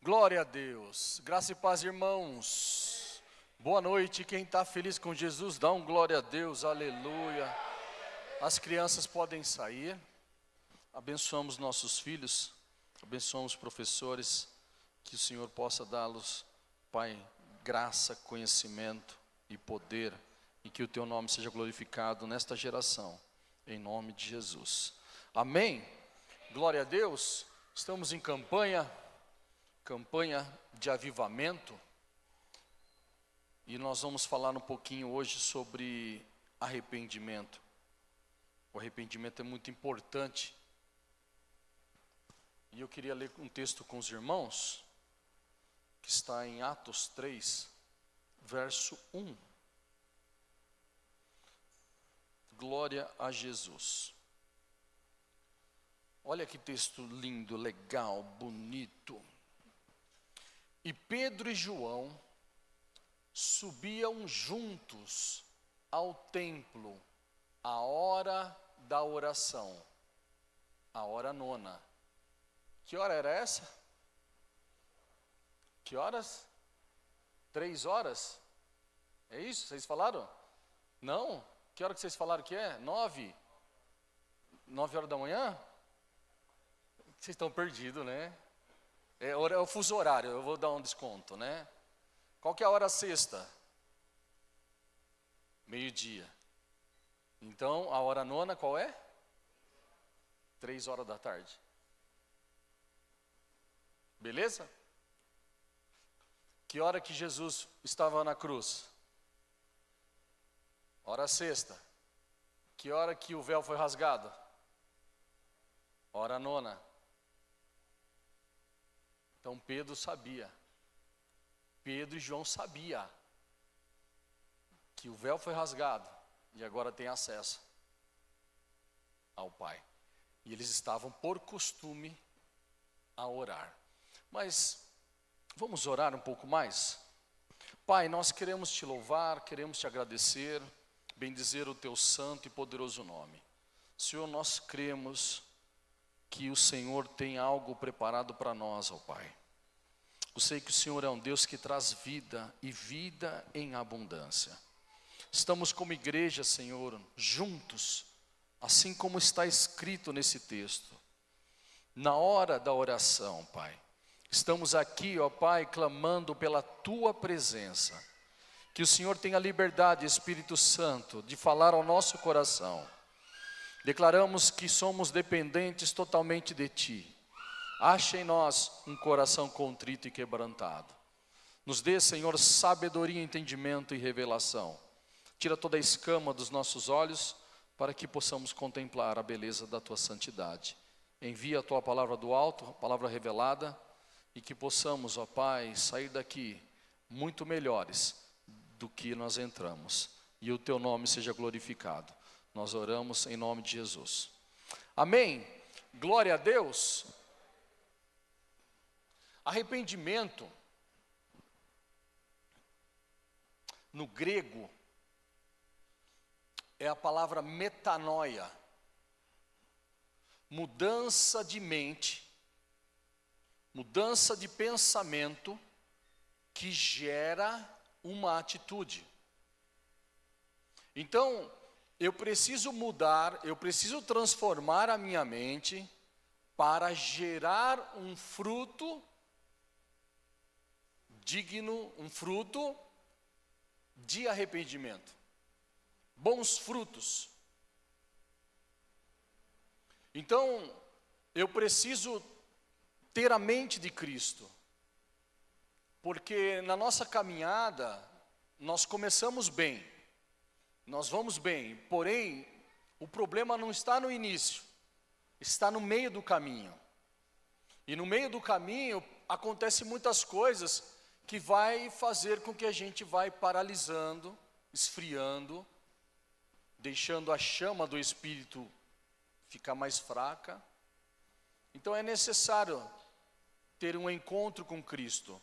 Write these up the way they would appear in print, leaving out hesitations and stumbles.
Glória a Deus, graça e paz, irmãos. Boa noite, quem está feliz com Jesus, dá um glória a Deus, aleluia. As crianças podem sair, abençoamos nossos filhos, abençoamos os professores, que o Senhor possa dá-los, Pai, graça, conhecimento e poder, e que o Teu nome seja glorificado nesta geração, em nome de Jesus. Amém? Glória a Deus, estamos em campanha de avivamento, e nós vamos falar um pouquinho hoje sobre arrependimento. O arrependimento é muito importante, e eu queria ler um texto com os irmãos, que está em Atos 3, verso 1. Glória a Jesus. Olha que texto lindo, legal, bonito. E Pedro e João subiam juntos ao templo, à hora da oração, a hora nona. Que hora era essa? Que horas? 3 horas? É isso? Vocês falaram? Não? Que hora que vocês falaram que é? 9? 9 horas da manhã? Vocês estão perdidos, né? É o fuso horário, eu vou dar um desconto, né? Qual que é a hora sexta? Meio-dia. Então, a hora nona qual é? 3 horas da tarde. Beleza? Que hora que Jesus estava na cruz? Hora sexta. Que hora que o véu foi rasgado? Hora nona. Então Pedro sabia, Pedro e João sabiam que o véu foi rasgado e agora tem acesso ao Pai. E eles estavam por costume a orar. Mas vamos orar um pouco mais? Pai, nós queremos te louvar, queremos te agradecer, bendizer o teu santo e poderoso nome. Senhor, nós cremos que o Senhor tem algo preparado para nós, ó Pai. Eu sei que o Senhor é um Deus que traz vida e vida em abundância. Estamos como igreja, Senhor, juntos, assim como está escrito nesse texto, na hora da oração, Pai. Estamos aqui, ó Pai, clamando pela Tua presença. Que o Senhor tenha liberdade, Espírito Santo, de falar ao nosso coração. Declaramos que somos dependentes totalmente de Ti. Acha em nós um coração contrito e quebrantado. Nos dê, Senhor, sabedoria, entendimento e revelação. Tira toda a escama dos nossos olhos, para que possamos contemplar a beleza da Tua santidade. Envia a Tua palavra do alto, a palavra revelada, e que possamos, ó Pai, sair daqui muito melhores do que nós entramos. E o Teu nome seja glorificado. Nós oramos em nome de Jesus. Amém? Glória a Deus. Arrependimento, no grego, é a palavra metanoia. Mudança de mente, mudança de pensamento que gera uma atitude. Então, eu preciso mudar, eu preciso transformar a minha mente para gerar um fruto digno, um fruto de arrependimento. Bons frutos. Então, eu preciso ter a mente de Cristo. Porque na nossa caminhada, nós começamos bem. Nós vamos bem, porém, o problema não está no início, está no meio do caminho. E no meio do caminho, acontecem muitas coisas que vai fazer com que a gente vai paralisando, esfriando, deixando a chama do Espírito ficar mais fraca. Então é necessário ter um encontro com Cristo.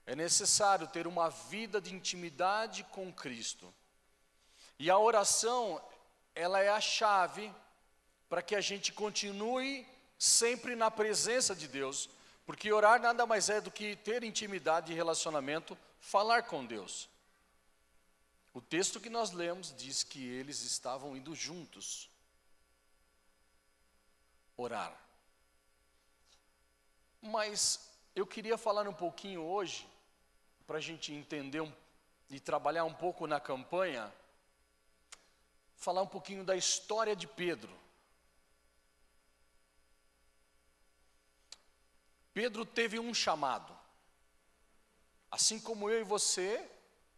É necessário ter uma vida de intimidade com Cristo. E a oração, ela é a chave para que a gente continue sempre na presença de Deus, Porque orar nada mais é do que ter intimidade e relacionamento, falar com Deus. O texto que nós lemos diz que eles estavam indo juntos orar. Mas eu queria falar um pouquinho hoje, para a gente entender e trabalhar um pouco na campanha, falar um pouquinho da história de Pedro. Pedro teve um chamado. Assim como eu e você,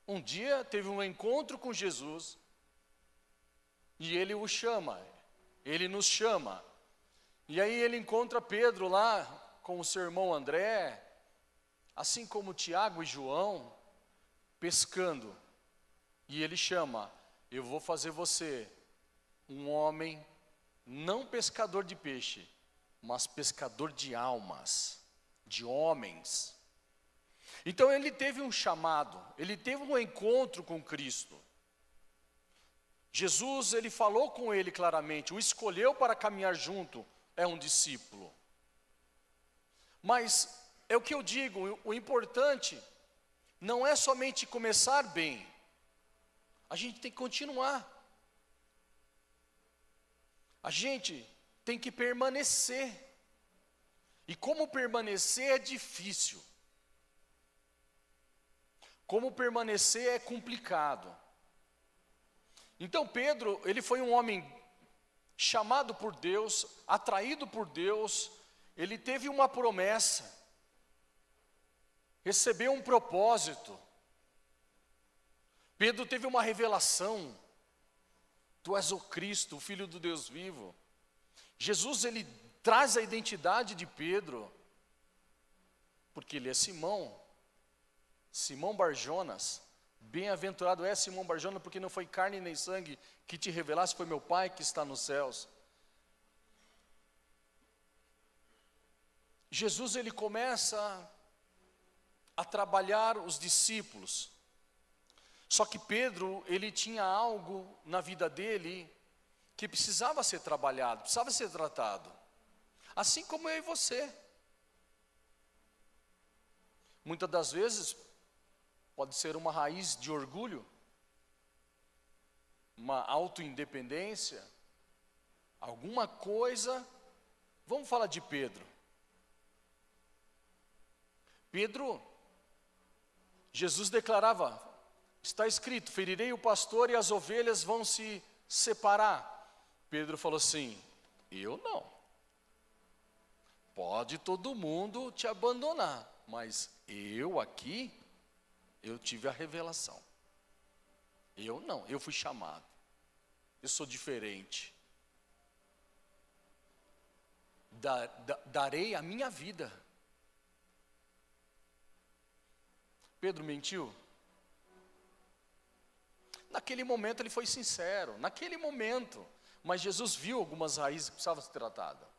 um dia teve um encontro com Jesus, e ele o chama, ele nos chama. E aí ele encontra Pedro lá com o seu irmão André, assim como Tiago e João, pescando. E ele chama: eu vou fazer você um homem, não pescador de peixe, mas pescador de almas, de homens. Então ele teve um chamado, ele teve um encontro com Cristo. Jesus, ele falou com ele claramente, o escolheu para caminhar junto, é um discípulo. Mas é o que eu digo, o importante não é somente começar bem, a gente tem que continuar. A gente tem que permanecer. E como permanecer é difícil. Como permanecer é complicado. Então Pedro, ele foi um homem chamado por Deus, atraído por Deus, ele teve uma promessa, recebeu um propósito. Pedro teve uma revelação: tu és o Cristo, o Filho do Deus vivo. Jesus, ele traz a identidade de Pedro, porque ele é Simão Barjonas. Bem-aventurado é Simão Barjonas, porque não foi carne nem sangue que te revelasse, foi meu Pai que está nos céus. Jesus, ele começa a trabalhar os discípulos. Só que Pedro, ele tinha algo na vida dele que precisava ser trabalhado, precisava ser tratado. Assim como eu e você. Muitas das vezes pode ser uma raiz de orgulho, uma autoindependência, alguma coisa. Vamos falar de Pedro. Pedro, Jesus declarava, está escrito, ferirei o pastor e as ovelhas vão se separar. Pedro falou assim, eu não. Pode todo mundo te abandonar, mas eu aqui, eu tive a revelação. Eu não, eu fui chamado. Eu sou diferente. Darei a minha vida. Pedro mentiu? Naquele momento ele foi sincero, naquele momento. Mas Jesus viu algumas raízes que precisavam ser tratadas.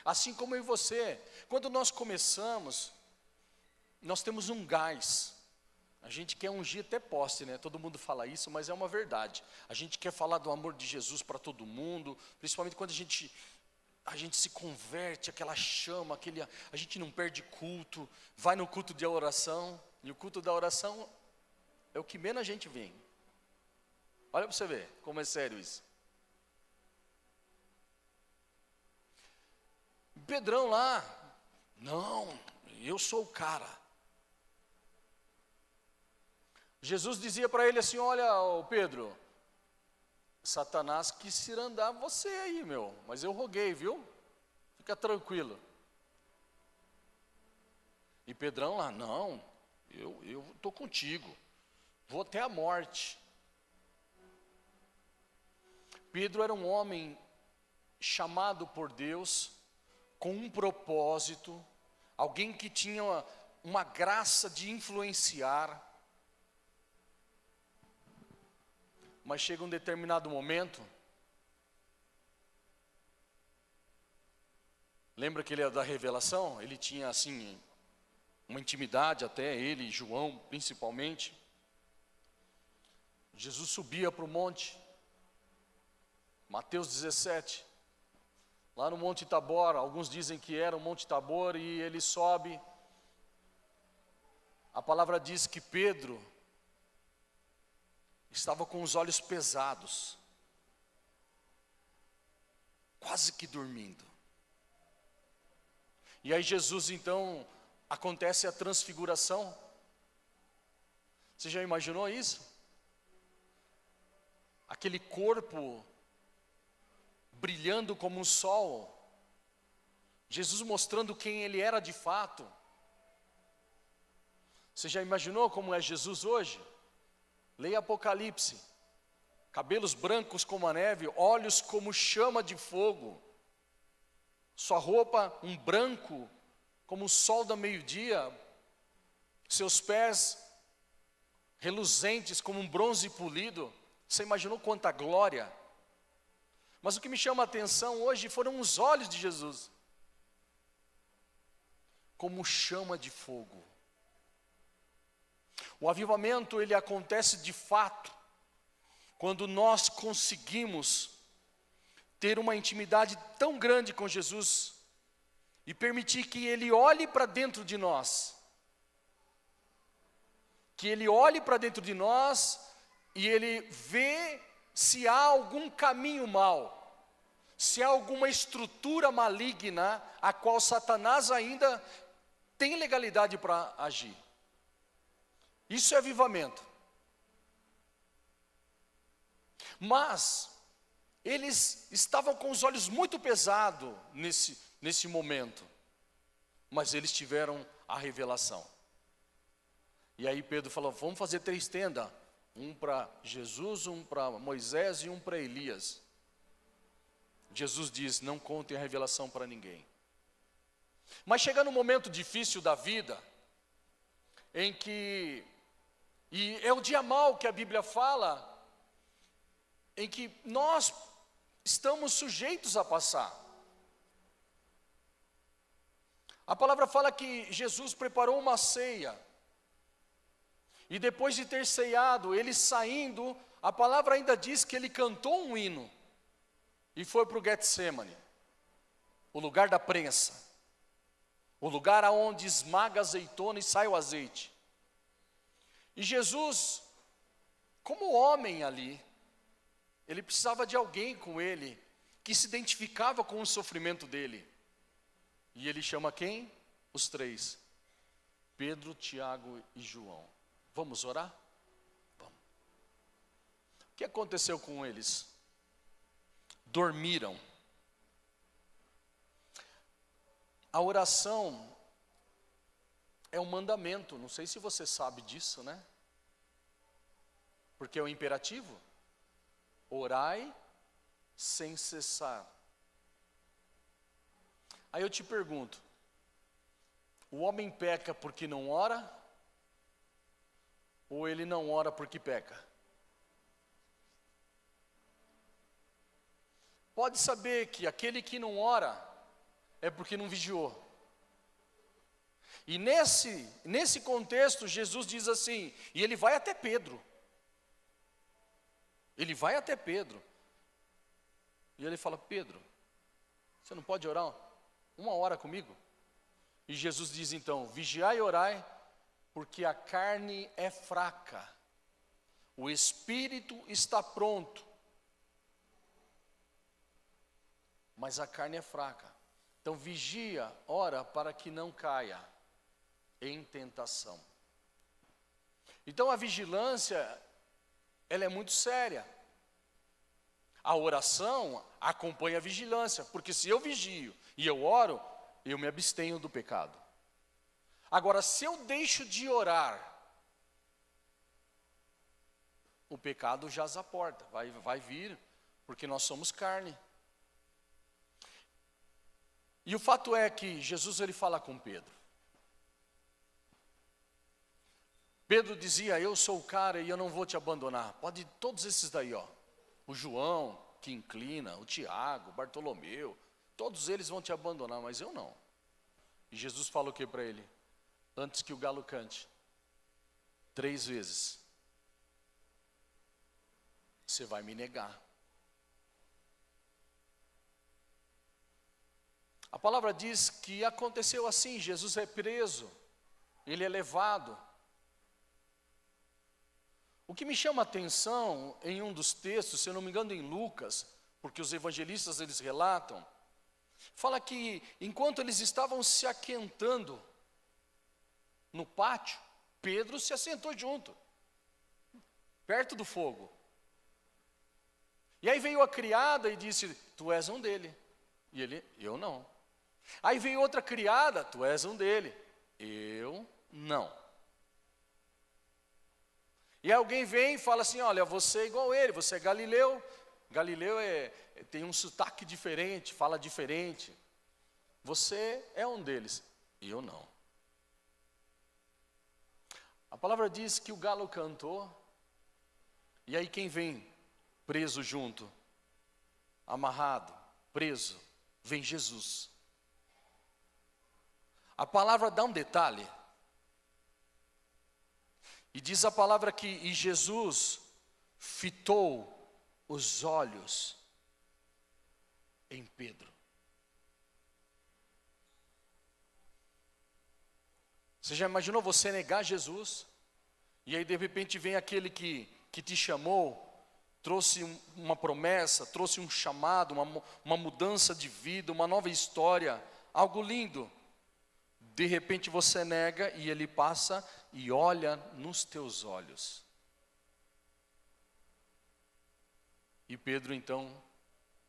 Assim como eu e você, quando nós começamos, nós temos um gás. A gente quer ungir até poste, né? Todo mundo fala isso, mas é uma verdade. A gente quer falar do amor de Jesus para todo mundo, principalmente quando a gente se converte, aquela chama, a gente não perde culto, vai no culto de oração, e o culto da oração é o que menos a gente vem. Olha para você ver como é sério isso. Pedrão lá, não, eu sou o cara. Jesus dizia para ele assim, olha, Pedro, Satanás quis cirandar você aí, mas eu roguei, viu? Fica tranquilo. E Pedrão lá, não, eu estou contigo, vou até a morte. Pedro era um homem chamado por Deus, com um propósito, alguém que tinha uma graça de influenciar. Mas chega um determinado momento, lembra que ele era da revelação? Ele tinha assim, uma intimidade até, ele, João principalmente. Jesus subia para o monte, Mateus 17, lá no Monte Tabor, alguns dizem que era o Monte Tabor, e ele sobe. A palavra diz que Pedro estava com os olhos pesados, quase que dormindo. E aí Jesus então, acontece a transfiguração. Você já imaginou isso? Aquele corpo brilhando como um sol, Jesus mostrando quem ele era de fato. Você já imaginou como é Jesus hoje? Leia Apocalipse. Cabelos brancos como a neve, olhos como chama de fogo. Sua roupa um branco como o sol do meio-dia. Seus pés reluzentes como um bronze polido. Você imaginou quanta glória? Mas o que me chama a atenção hoje foram os olhos de Jesus, como chama de fogo. O avivamento, ele acontece de fato quando nós conseguimos ter uma intimidade tão grande com Jesus e permitir que Ele olhe para dentro de nós. Que Ele olhe para dentro de nós e Ele vê se há algum caminho mau, se há alguma estrutura maligna a qual Satanás ainda tem legalidade para agir. Isso é avivamento. Mas eles estavam com os olhos muito pesados nesse momento, mas eles tiveram a revelação. E aí Pedro falou: vamos fazer 3 tendas, um para Jesus, um para Moisés e um para Elias. Jesus diz: não contem a revelação para ninguém. Mas chega num momento difícil da vida, em que, e é o dia mau que a Bíblia fala, em que nós estamos sujeitos a passar. A palavra fala que Jesus preparou uma ceia, e depois de ter ceado, ele saindo, a palavra ainda diz que ele cantou um hino, e foi para o Getsemane, o lugar da prensa, o lugar aonde esmaga a azeitona e sai o azeite. E Jesus, como homem ali, ele precisava de alguém com ele, que se identificava com o sofrimento dele. E ele chama quem? Os 3. Pedro, Tiago e João. Vamos orar? Vamos. O que aconteceu com eles? Dormiram. A oração é um mandamento, não sei se você sabe disso, né? Porque é um imperativo. Orai sem cessar. Aí eu te pergunto: o homem peca porque não ora? Ou ele não ora porque peca? Pode saber que aquele que não ora é porque não vigiou. E nesse contexto, Jesus diz assim, e ele vai até Pedro. Ele vai até Pedro. E ele fala: Pedro, você não pode orar 1 hora comigo? E Jesus diz então: vigiai e orai, porque a carne é fraca, o espírito está pronto, mas a carne é fraca. Então vigia, ora, para que não caia em tentação. Então a vigilância, ela é muito séria. A oração acompanha a vigilância, porque se eu vigio e eu oro, eu me abstenho do pecado. Agora, se eu deixo de orar, o pecado jaz à porta, vai vir, porque nós somos carne. E o fato é que Jesus, ele fala com Pedro. Pedro dizia: eu sou o cara e eu não vou te abandonar. Pode todos esses daí, ó. O João, que inclina, o Tiago, o Bartolomeu, todos eles vão te abandonar, mas eu não. E Jesus fala o que para ele? Antes que o galo cante, 3 vezes, você vai me negar. A palavra diz que aconteceu assim: Jesus é preso, ele é levado. O que me chama a atenção em um dos textos, se eu não me engano em Lucas, porque os evangelistas eles relatam, fala que enquanto eles estavam se aquentando no pátio, Pedro se assentou junto, perto do fogo. E aí veio a criada e disse: tu és um dele. E ele: eu não. Aí veio outra criada: tu és um dele. Eu não. E alguém vem e fala assim: olha, você é igual a ele, você é Galileu. Galileu tem um sotaque diferente, fala diferente. Você é um deles. E eu não. A palavra diz que o galo cantou. E aí quem vem preso junto, amarrado, preso, vem Jesus. A palavra dá um detalhe. E diz a palavra que e Jesus fitou os olhos em Pedro. Você já imaginou você negar Jesus? E aí de repente vem aquele que te chamou, trouxe uma promessa, trouxe um chamado, uma mudança de vida, uma nova história, algo lindo. De repente você nega e ele passa e olha nos teus olhos. E Pedro então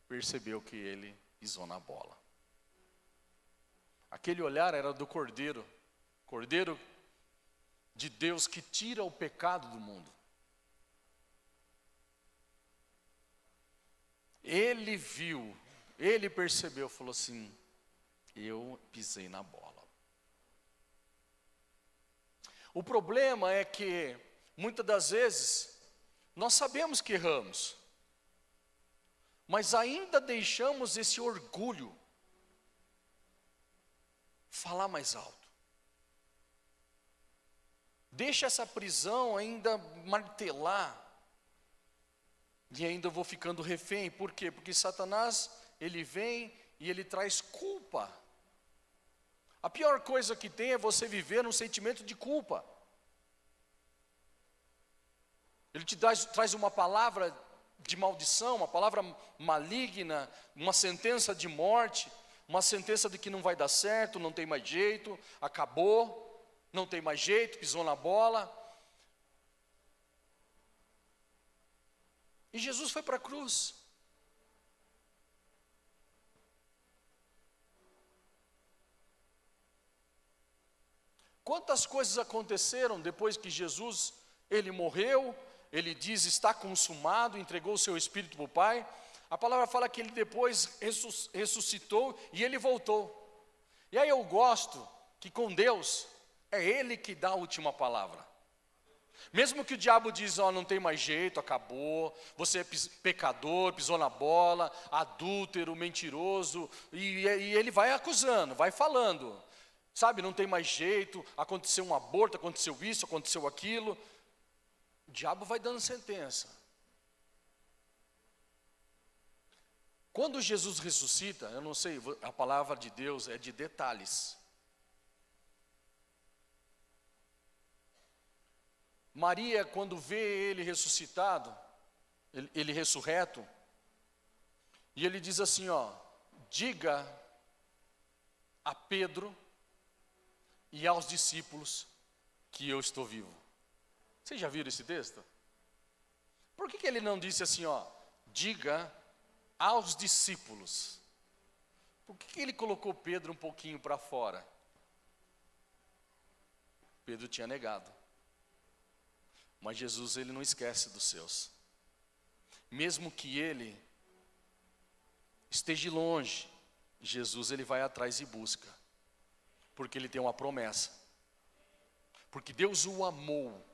percebeu que ele pisou na bola. Aquele olhar era do Cordeiro, Cordeiro de Deus que tira o pecado do mundo. Ele viu, ele percebeu, falou assim: eu pisei na bola. O problema é que, muitas das vezes, nós sabemos que erramos, mas ainda deixamos esse orgulho falar mais alto. Deixa essa prisão ainda martelar, e ainda vou ficando refém. Por quê? Porque Satanás, ele vem e ele traz culpa. A pior coisa que tem é você viver num sentimento de culpa. Ele te traz uma palavra de maldição, uma palavra maligna, uma sentença de morte, uma sentença de que não vai dar certo, não tem mais jeito, acabou, não tem mais jeito, pisou na bola. E Jesus foi para a cruz. Quantas coisas aconteceram depois que Jesus, ele morreu, ele diz: está consumado, entregou o seu espírito para o Pai. A palavra fala que ele depois ressuscitou e ele voltou. E aí eu gosto que com Deus, é Ele que dá a última palavra. Mesmo que o diabo diz: ó, não tem mais jeito, acabou, você é pecador, pisou na bola, adúltero, mentiroso, e ele vai acusando, vai falando, sabe, não tem mais jeito, aconteceu um aborto, aconteceu isso, aconteceu aquilo. O diabo vai dando sentença. Quando Jesus ressuscita, eu não sei, a palavra de Deus é de detalhes. Maria, quando vê ele ressuscitado, ele ressurreto, e ele diz assim, ó: diga a Pedro e aos discípulos que eu estou vivo. Vocês já viram esse texto? Por que ele não disse assim, ó: diga aos discípulos? Por que ele colocou Pedro um pouquinho para fora? Pedro tinha negado. Mas Jesus, ele não esquece dos seus. Mesmo que ele esteja longe, Jesus, ele vai atrás e busca. Porque ele tem uma promessa. Porque Deus o amou,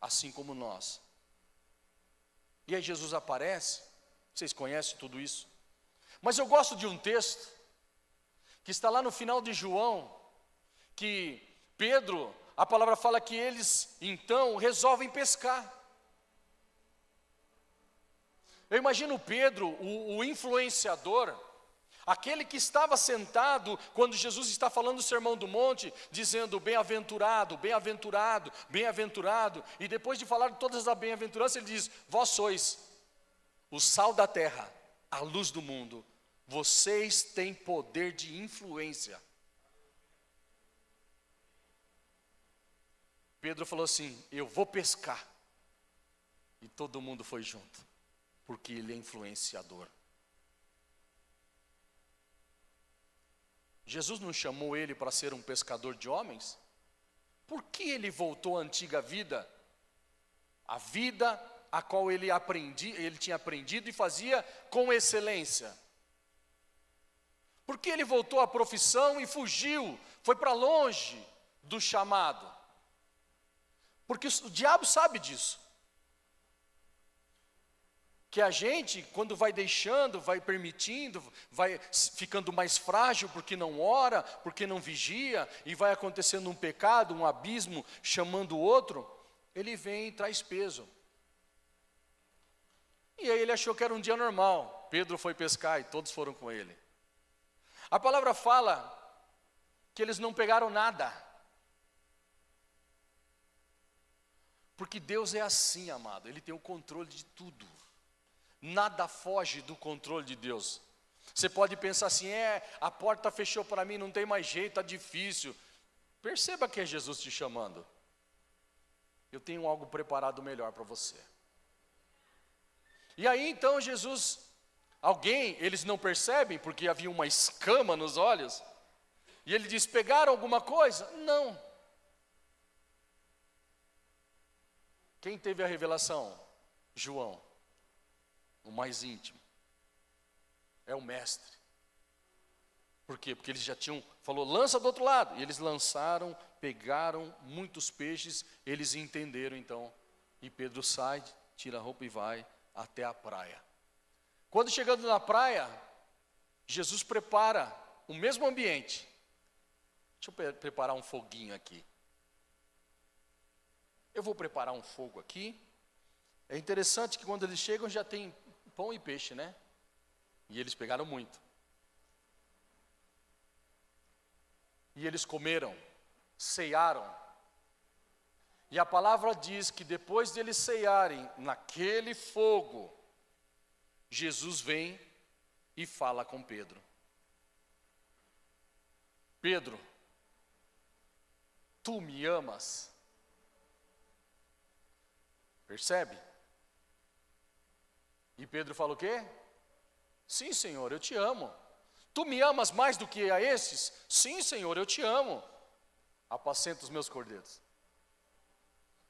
assim como nós. E aí Jesus aparece, vocês conhecem tudo isso. Mas eu gosto de um texto, que está lá no final de João, que Pedro, a palavra fala que eles, então, resolvem pescar. Eu imagino Pedro, o influenciador, Aquele que estava sentado, quando Jesus está falando o Sermão do Monte, dizendo bem-aventurado, bem-aventurado, bem-aventurado, e depois de falar todas as bem-aventuranças, ele diz: vós sois o sal da terra, a luz do mundo, vocês têm poder de influência. Pedro falou assim: eu vou pescar. E todo mundo foi junto, porque ele é influenciador. Jesus não chamou ele para ser um pescador de homens? Por que ele voltou à antiga vida? A vida a qual ele tinha aprendido e fazia com excelência. Por que ele voltou à profissão e fugiu, foi para longe do chamado? Porque o diabo sabe disso. Que a gente, quando vai deixando, vai permitindo, vai ficando mais frágil porque não ora, porque não vigia, e vai acontecendo um pecado, um abismo chamando o outro, ele vem e traz peso. E aí ele achou que era um dia normal. Pedro foi pescar e todos foram com ele. A palavra fala que eles não pegaram nada. Porque Deus é assim, amado, Ele tem o controle de tudo. Nada foge do controle de Deus. Você pode pensar assim: a porta fechou para mim, não tem mais jeito, está difícil. Perceba que é Jesus te chamando. Eu tenho algo preparado melhor para você. E aí então Jesus, eles não percebem, porque havia uma escama nos olhos, e ele diz: pegaram alguma coisa? Não. Quem teve a revelação? João. O mais íntimo, é o mestre. Por quê? Porque eles já falou, lança do outro lado, e eles lançaram, pegaram muitos peixes, eles entenderam então, e Pedro sai, tira a roupa e vai até a praia. Quando chegando na praia, Jesus prepara o mesmo ambiente. Deixa eu preparar um foguinho aqui. Eu vou preparar um fogo aqui. É interessante que quando eles chegam já tem pão e peixe, né? E eles pegaram muito. E eles comeram, ceiaram. E a palavra diz que depois de eles ceiarem naquele fogo, Jesus vem e fala com Pedro. Pedro, tu me amas? Percebe? E Pedro fala o quê? Sim, Senhor, eu te amo. Tu me amas mais do que a esses? Sim, Senhor, eu te amo. Apacenta os meus cordeiros.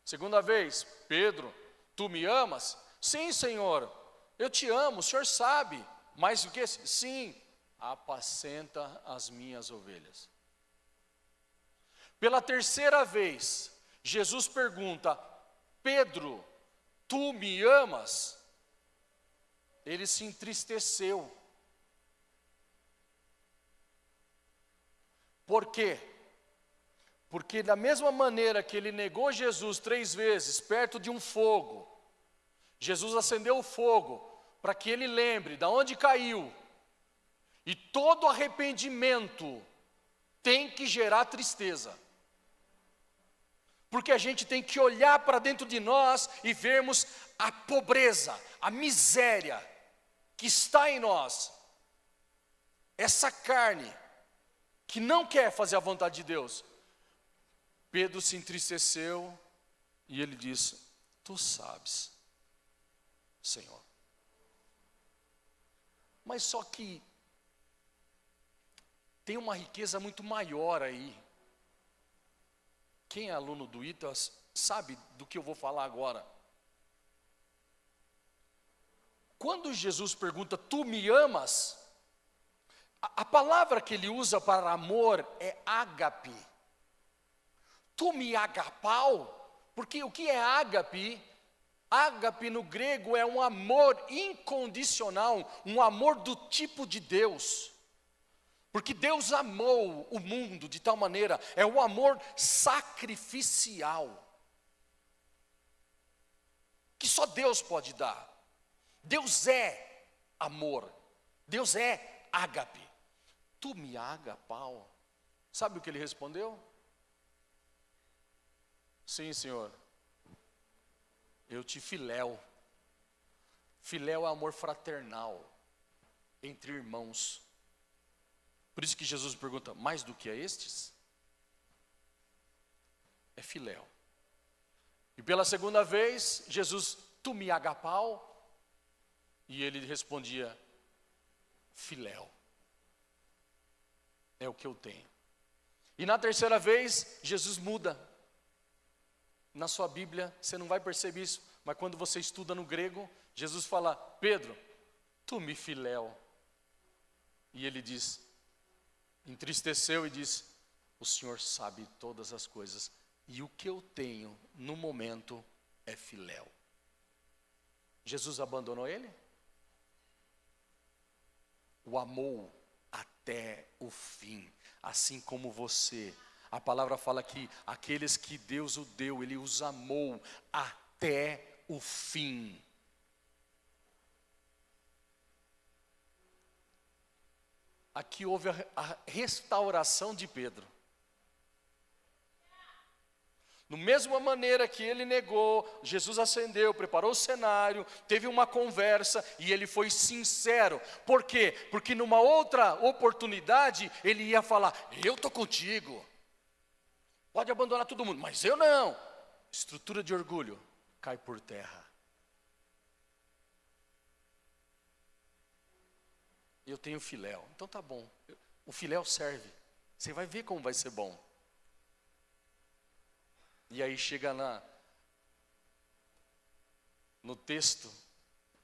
Segunda vez, Pedro, tu me amas? Sim, Senhor, eu te amo, o Senhor sabe. Mais do que? Sim, apacenta as minhas ovelhas. Pela terceira vez, Jesus pergunta: Pedro, tu me amas? Ele se entristeceu. Por quê? Porque da mesma maneira que ele negou Jesus 3 vezes perto de um fogo, Jesus acendeu o fogo para que ele lembre de onde caiu. E todo arrependimento tem que gerar tristeza. Porque a gente tem que olhar para dentro de nós e vermos a pobreza, a miséria que está em nós. Essa carne que não quer fazer a vontade de Deus. Pedro se entristeceu e ele disse: tu sabes, Senhor. Mas só que tem uma riqueza muito maior aí. Quem é aluno do ITA sabe do que eu vou falar agora. Quando Jesus pergunta, tu me amas? A palavra que ele usa para amor é ágape. Tu me agapau? Porque o que é ágape? Ágape no grego é um amor incondicional, um amor do tipo de Deus. Porque Deus amou o mundo de tal maneira, é o amor sacrificial, que só Deus pode dar. Deus é amor, Deus é ágape. tu me agapau? Sabe o que ele respondeu? Sim, Senhor, eu te filéu. Filéu é amor fraternal entre irmãos. Por isso que Jesus pergunta, mais do que a estes? É filéu. E pela segunda vez, Jesus, tu me agapau? E ele respondia, filéu. É o que eu tenho. E na terceira vez, Jesus muda. Na sua Bíblia, você não vai perceber isso, mas quando você estuda no grego, Jesus fala, Pedro, tu me filéu. E ele diz, entristeceu e diz, o Senhor sabe todas as coisas, e o que eu tenho no momento é filéu. Jesus abandonou ele? O amou até o fim, assim como você. A palavra fala que aqueles que Deus o deu, Ele os amou até o fim. Aqui houve a restauração de Pedro. Da mesma maneira que ele negou, Jesus ascendeu, preparou o cenário, teve uma conversa e ele foi sincero. Por quê? Porque numa outra oportunidade ele ia falar, eu estou contigo. Pode abandonar todo mundo, mas eu não. Estrutura de orgulho cai por terra. Eu tenho filéu, então tá bom. O filéu serve. Você vai ver como vai ser bom. E aí chega no texto,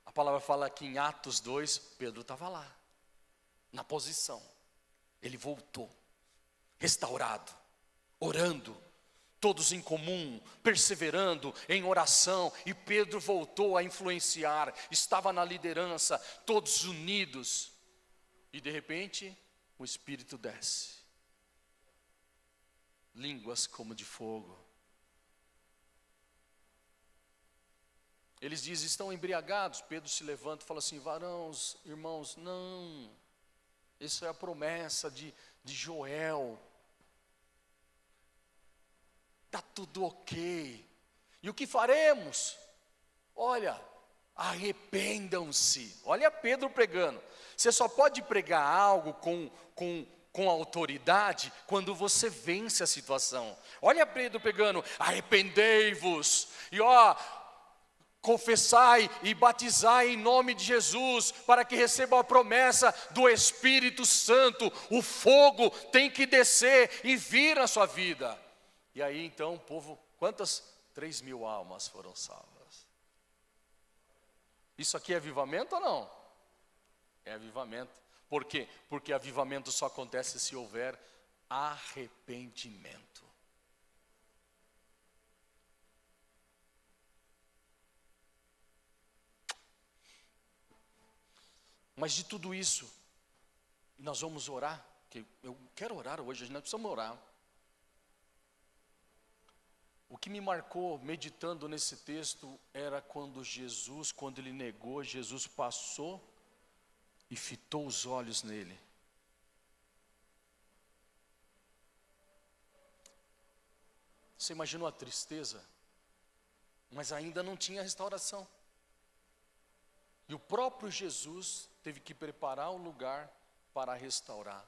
a palavra fala que em Atos 2, Pedro estava lá, na posição. Ele voltou, restaurado, orando, todos em comum, perseverando em oração. E Pedro voltou a influenciar, estava na liderança, todos unidos. E de repente, o Espírito desce. Línguas como de fogo. Eles dizem, estão embriagados. Pedro se levanta e fala assim, varãos, irmãos, não. Isso é a promessa de Joel. Está tudo ok. E o que faremos? Olha, arrependam-se. Olha Pedro pregando. Você só pode pregar algo com autoridade quando você vence a situação. Olha Pedro pregando, arrependei-vos. E confessai e batizai em nome de Jesus, para que recebam a promessa do Espírito Santo. O fogo tem que descer e vir na sua vida. E aí então o povo, quantas? 3.000 almas foram salvas. Isso aqui é avivamento ou não? É avivamento. Por quê? Porque avivamento só acontece se houver arrependimento. Mas de tudo isso, nós vamos orar, que eu quero orar hoje, nós precisamos orar. O que me marcou meditando nesse texto era quando Jesus, quando ele negou, Jesus passou e fitou os olhos nele. Você imaginou a tristeza? Mas ainda não tinha restauração. E o próprio Jesus teve que preparar o lugar para restaurar.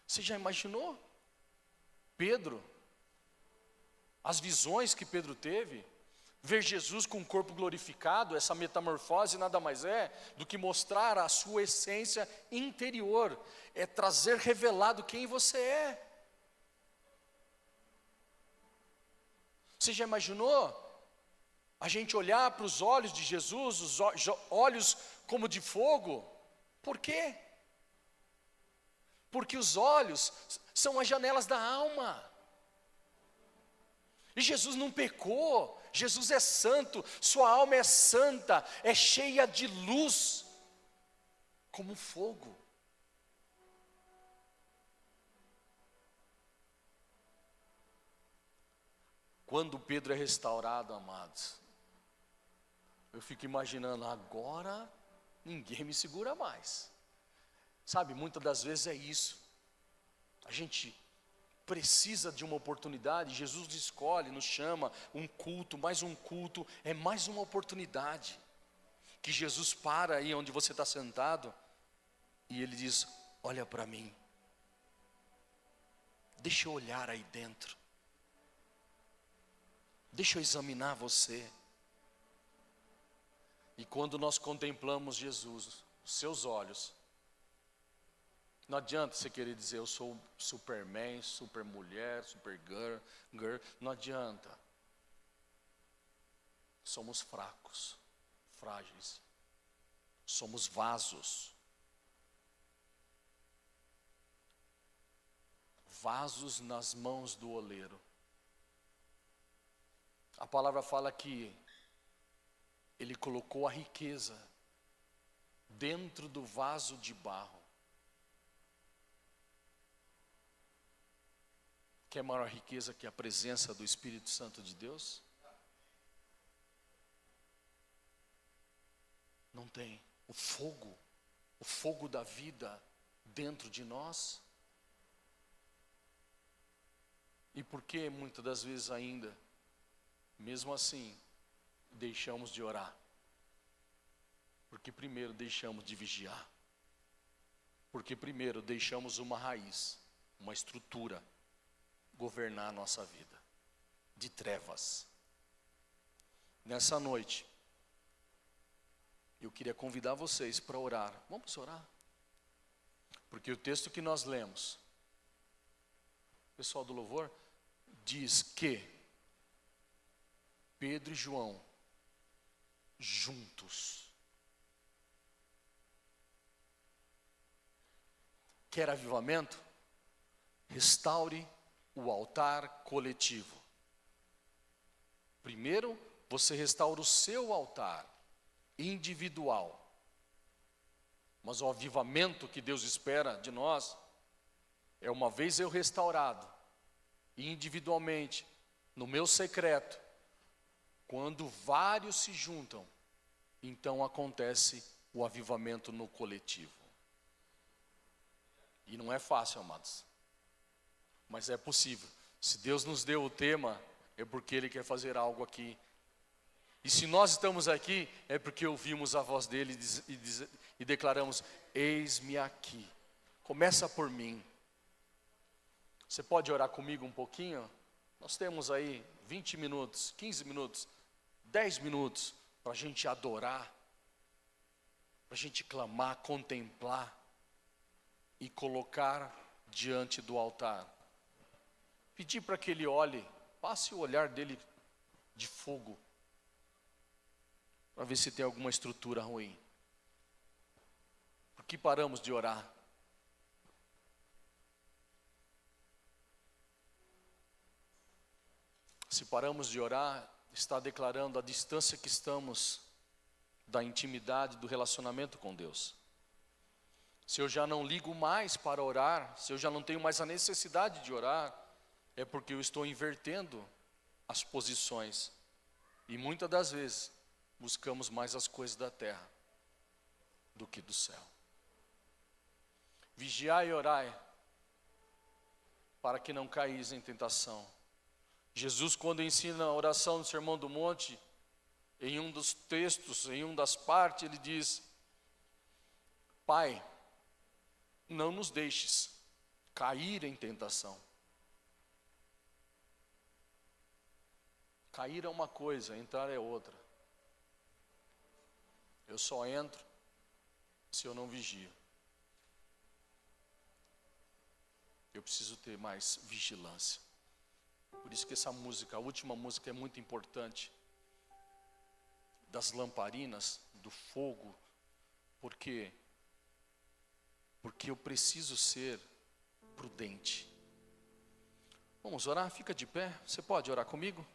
Você já imaginou? Pedro, as visões que Pedro teve, ver Jesus com o corpo glorificado, essa metamorfose nada mais é do que mostrar a sua essência interior, é trazer revelado quem você é. Você já imaginou? A gente olhar para os olhos de Jesus, os olhos como de fogo. Por quê? Porque os olhos são as janelas da alma. E Jesus não pecou, Jesus é santo, sua alma é santa, é cheia de luz, como fogo. Quando Pedro é restaurado, amados, eu fico imaginando, agora ninguém me segura mais. Sabe, muitas das vezes é isso. A gente precisa de uma oportunidade, Jesus escolhe, nos chama, um culto, mais um culto, é mais uma oportunidade. Que Jesus para aí onde você está sentado, e Ele diz, olha para mim. Deixa eu olhar aí dentro. Deixa eu examinar você. E quando nós contemplamos Jesus, os seus olhos, não adianta você querer dizer, eu sou Superman, super mulher, super girl, não adianta. Somos fracos, frágeis. Somos vasos. Vasos nas mãos do oleiro. A palavra fala que Ele colocou a riqueza dentro do vaso de barro. Quer maior riqueza que a presença do Espírito Santo de Deus? Não tem. O fogo da vida dentro de nós. E por que muitas das vezes ainda, mesmo assim, deixamos de orar? Porque primeiro deixamos de vigiar. Porque primeiro deixamos uma raiz, uma estrutura, governar a nossa vida, de trevas. Nessa noite, eu queria convidar vocês para orar. Vamos orar? Porque o texto que nós lemos, pessoal do louvor, diz que Pedro e João, juntos, quer avivamento? Restaure o altar coletivo. Primeiro, você restaura o seu altar individual. Mas o avivamento que Deus espera de nós é, uma vez eu restaurado, individualmente, no meu secreto, quando vários se juntam, então acontece o avivamento no coletivo. E não é fácil, amados, mas é possível. Se Deus nos deu o tema, é porque Ele quer fazer algo aqui. E se nós estamos aqui, é porque ouvimos a voz dEle e declaramos, eis-me aqui. Começa por mim. Você pode orar comigo um pouquinho? Nós temos aí 20 minutos, 15 minutos, 10 minutos para a gente adorar, para a gente clamar, contemplar e colocar diante do altar. Pedir para que Ele olhe, passe o olhar dEle de fogo, para ver se tem alguma estrutura ruim. Por que paramos de orar? Se paramos de orar, está declarando a distância que estamos da intimidade, do relacionamento com Deus. Se eu já não ligo mais para orar, se eu já não tenho mais a necessidade de orar, é porque eu estou invertendo as posições. E muitas das vezes, buscamos mais as coisas da terra do que do céu. Vigiai e orai, para que não caís em tentação. Jesus, quando ensina a oração no Sermão do Monte, em um dos textos, em uma das partes, Ele diz, Pai, não nos deixes cair em tentação. Cair é uma coisa, entrar é outra. Eu só entro se eu não vigio. Eu preciso ter mais vigilância. Por isso que essa música, a última música é muito importante. Das lamparinas, do fogo. Por quê? Porque eu preciso ser prudente. Vamos orar? Fica de pé. Você pode orar comigo?